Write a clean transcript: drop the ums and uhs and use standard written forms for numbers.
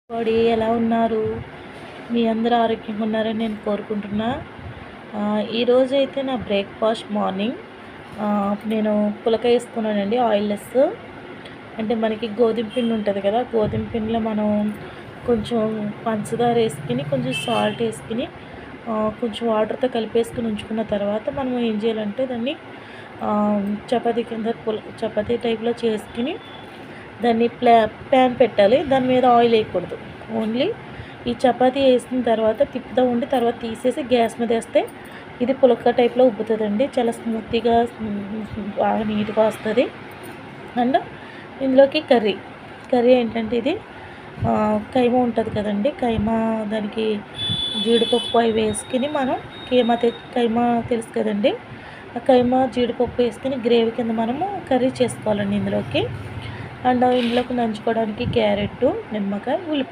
Body ఎలా ఉన్నారు? మీ అందరూ ఆరోగ్యంగా ఉన్నారని నేను కోరుకుంటున్నా. ఈరోజైతే నా బ్రేక్‌ఫాస్ట్ మార్నింగ్ నేను పులక ఏసుకున్నానండి ఆయిల్లెస్. అంటే మనకి గోధుమ పిండి ఉంటది కదా! గోధుమ పిండిలో మనం కొంచెం పంచదార ఏసుకొని, కొంచెం సాల్ట్ ఏసుకొని, కొంచెం వాటర్‌తో కలిపేసుకొని ఉంచుకున్న తర్వాత మనం ఏం చేయాలంటే దాన్ని చపాతీ కింద చపాతీ టైప్‌లో చేసుకొని దాన్ని ప్యాన్ పెట్టాలి. దాని మీద ఆయిల్ వేయకూడదు. ఓన్లీ ఈ చపాతీ వేసిన తర్వాత తిప్పుతూ ఉండి తర్వాత తీసేసి గ్యాస్ మీద వేస్తే ఇది పులక టైప్‌లో ఉబ్బుతుందండి. చాలా స్మూత్‌గా బాగా నీట్‌గా వస్తుంది. అండ్ ఇందులోకి కర్రీ ఏంటంటే ఇది కైమా ఉంటుంది కదండి. కైమా దానికి జీడిపప్పు అవి వేసుకొని మనం కైమా తెలుసు కదండి. ఆ కైమా జీడిపప్పు వేసుకొని గ్రేవీ కింద మనము కర్రీ చేసుకోవాలండి ఇందులోకి. అండ్ ఇందులోకి నంచుకోవడానికి క్యారెట్, నిమ్మకాయ, ఉల్లిపాయ.